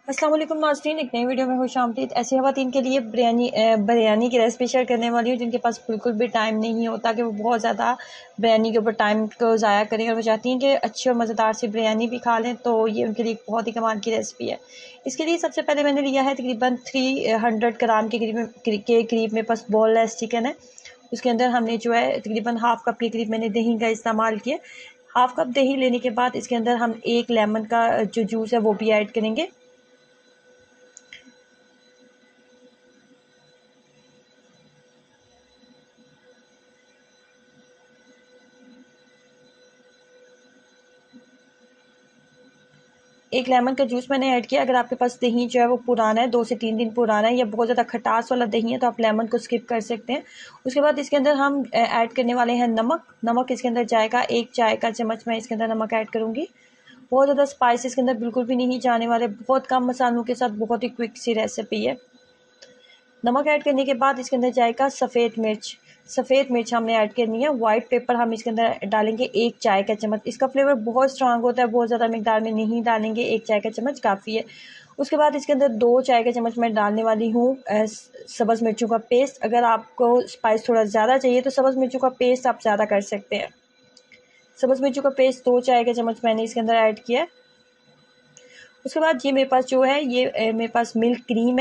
अस्सलाम वालेकुम नाज़रीन, एक नई वीडियो में खुशामदीद। ऐसी ख़वातीन के लिए बिरयानी की रेसिपी शेयर करने वाली हूँ जिनके पास बिल्कुल भी टाइम नहीं होता कि वो बहुत ज़्यादा बिरयानी के ऊपर टाइम को ज़ाया करें और वो चाहती हैं कि अच्छी और मज़ेदार सी बिरयानी भी खा लें, तो ये उनके लिए बहुत ही कमाल की रेसिपी है। इसके लिए सबसे पहले मैंने लिया है तकरीबन 300 ग्राम के करीब मेरे पास बोनलेस चिकन है। उसके अंदर हमने जो है तकरीबन हाफ़ कप के करीब मैंने दही का इस्तेमाल किया। हाफ़ कप दही लेने के बाद इसके अंदर हम 1 लेमन का जो जूस है वो भी ऐड करेंगे। एक लेमन का जूस मैंने ऐड किया। अगर आपके पास दही जो है वो पुराना है, 2 से 3 दिन पुराना है या बहुत ज़्यादा खटास वाला दही है, तो आप लेमन को स्किप कर सकते हैं। उसके बाद इसके अंदर हम ऐड करने वाले हैं नमक। नमक इसके अंदर जाएगा 1 चाय का चम्मच मैं इसके अंदर नमक ऐड करूँगी। बहुत ज़्यादा स्पाइस इसके अंदर बिल्कुल भी नहीं जाने वाले, बहुत कम मसालों के साथ बहुत ही क्विक सी रेसिपी है। नमक ऐड करने के बाद इसके अंदर जाएगा सफ़ेद मिर्च। सफ़ेद मिर्च हमने ऐड करनी है। वाइट पेपर हम इसके अंदर डालेंगे 1 चाय का चम्मच। इसका फ्लेवर बहुत स्ट्रांग होता है, बहुत ज़्यादा मिकदार में नहीं डालेंगे, 1 चाय का चम्मच काफ़ी है। उसके बाद इसके अंदर 2 चाय का चम्मच मैं डालने वाली हूँ सब्ज़ मिर्चों का पेस्ट। अगर आपको स्पाइस थोड़ा ज़्यादा चाहिए तो सब्ज़ मिर्चों का पेस्ट आप ज़्यादा कर सकते हैं। सब्ज़ मिर्चों का पेस्ट 2 चाय का चम्मच मैंने इसके अंदर ऐड किया है। उसके बाद ये मेरे पास जो है ये मेरे पास मिल्क क्रीम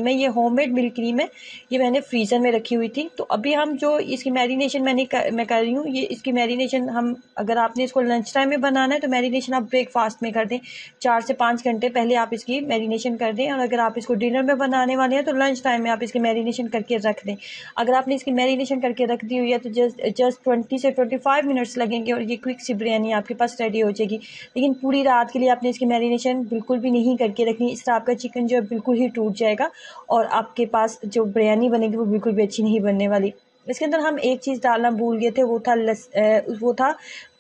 है, ये होममेड मिल्क क्रीम है। ये मैंने फ्रीज़र में रखी हुई थी। तो अभी हम जो इसकी मैरिनेशन मैं कर रही हूँ, ये इसकी मैरिनेशन हम, अगर आपने इसको लंच टाइम में बनाना है तो मैरिनेशन आप ब्रेकफास्ट में कर दें। 4 से 5 घंटे पहले आप इसकी मैरिनेशन कर दें, और अगर आप इसको डिनर में बनाने वाले हैं तो लंच टाइम में आप इसकी मैरिनेशन करके रख दें। अगर आपने इसकी मैरिनेशन करके रख दी हुई है तो जस्ट 20 से 25 मिनट्स लगेंगे और ये क्विक सी बिरयानी आपके पास रेडी हो जाएगी। लेकिन पूरी रात के लिए आपने इसकी मैरिनेशन बिल्कुल भी नहीं करके रखनी। इस तरह आपका चिकन जो है बिल्कुल ही टूट जाएगा और आपके पास जो बिरयानी बनेगी वो बिल्कुल भी अच्छी नहीं बनने वाली। इसके अंदर हम एक चीज़ डालना भूल गए थे, वो था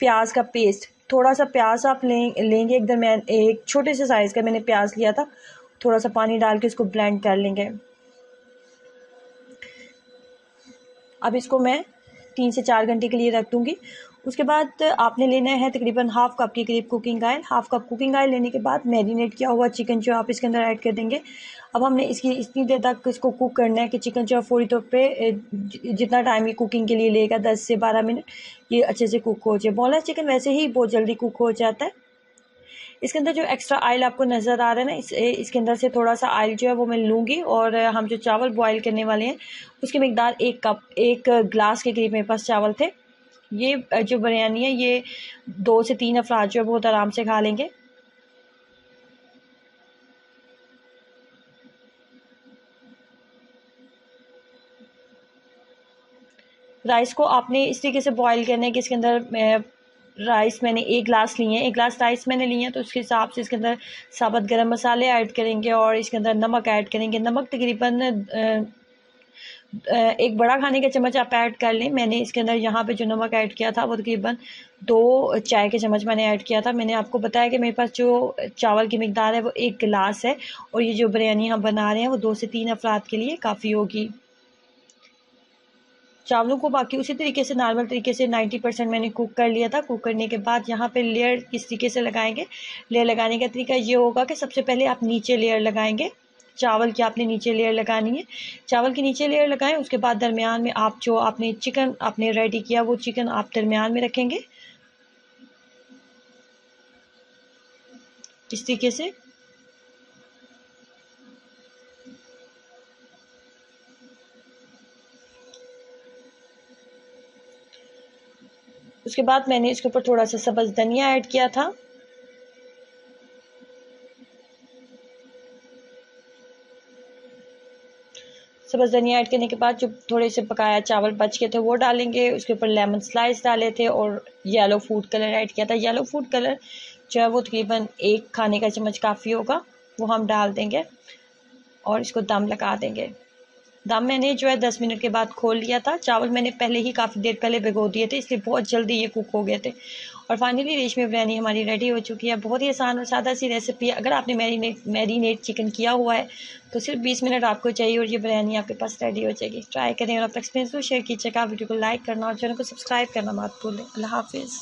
प्याज का पेस्ट। थोड़ा सा प्याज आप लेंगे एक दरमियान, एक छोटे से साइज़ का मैंने प्याज लिया था। थोड़ा सा पानी डाल के इसको ब्लेंड कर लेंगे। अब इसको मैं 3 से 4 घंटे के लिए रख दूँगी। उसके बाद आपने लेना है तकरीबन हाफ़ कप के करीब cooking oil. Half cup cooking oil लेने के बाद मैरिनेट किया हुआ चिकन जो आप इसके अंदर ऐड कर देंगे। अब हमने इसकी इतनी देर तक इसको कुक करना है कि चिकन जो है फौरी तौर पे जितना टाइम ये कुकिंग के लिए लेगा 10 से 12 मिनट, ये अच्छे से कुक हो जाए। बोनलेस चिकन वैसे ही बहुत जल्दी कुक हो जाता है। इसके अंदर जो एक्स्ट्रा ऑयल आपको नज़र आ रहा है ना, इसके अंदर से थोड़ा सा ऑयल जो है वो मैं लूँगी और हम जो चावल बॉईल करने वाले हैं उसकी मिकदार 1 गिलास के करीब मेरे पास चावल थे। ये जो बिरयानी है ये 2 से 3 अफराद जो है बहुत आराम से खा लेंगे। राइस को आपने इस तरीके से बॉईल करना है कि इसके अंदर राइस मैंने 1 गिलास लिए हैं, 1 गिलास राइस मैंने लिए हैं, तो उसके हिसाब से इसके अंदर साबुत गरम मसाले ऐड करेंगे और इसके अंदर नमक ऐड करेंगे। नमक तकरीबन 1 बड़ा खाने का चम्मच आप ऐड कर लें। मैंने इसके अंदर यहाँ पे जो नमक ऐड किया था वो तकरीबन 2 चाय के चम्मच मैंने ऐड किया था। मैंने आपको बताया कि मेरे पास जो चावल की मिकदार है वो 1 गिलास है और ये जो बिरयानी हम बना रहे हैं वो 2 से 3 अफराद के लिए काफ़ी होगी। चावलों को बाकी उसी तरीके से नॉर्मल तरीके से 90% मैंने कुक कर लिया था। कुक करने के बाद यहाँ पे लेयर किस तरीके से लगाएंगे, लेयर लगाने का तरीका ये होगा कि सबसे पहले आप नीचे लेयर लगाएंगे। चावल की आपने नीचे लेयर लगानी है, चावल की नीचे लेयर लगाएं। उसके बाद दरमियान में आप जो आपने चिकन आपने रेडी किया वो चिकन आप दरमियान में रखेंगे इस तरीके से। उसके बाद मैंने इसके ऊपर थोड़ा सा सब्ज़ धनिया ऐड किया था। सब्ज़ धनिया ऐड करने के बाद जो थोड़े से पकाया चावल बच गए थे वो डालेंगे। उसके ऊपर लेमन स्लाइस डाले थे और येलो फूड कलर ऐड किया था। येलो फूड कलर जो है वो तकरीबन 1 खाने का चम्मच काफ़ी होगा, वो हम डाल देंगे और इसको दम लगा देंगे। दम मैंने जो है 10 मिनट के बाद खोल लिया था। चावल मैंने पहले ही काफ़ी देर पहले भिगो दिए थे, इसलिए बहुत जल्दी ये कुक हो गए थे। और फाइनली रेशमी बिरयानी हमारी रेडी हो चुकी है। बहुत ही आसान और सादा सी रेसिपी है। अगर आपने मैरिनेट चिकन किया हुआ है तो सिर्फ 20 मिनट आपको चाहिए और ये बिरयानी आपके पास रेडी हो जाएगी। ट्राई करें और अपना एक्सपीरियंस शेयर कीजिएगा। वीडियो को लाइक करना और चैनल को सब्सक्राइब करना मत भूलें। अल्लाह हाफिज़।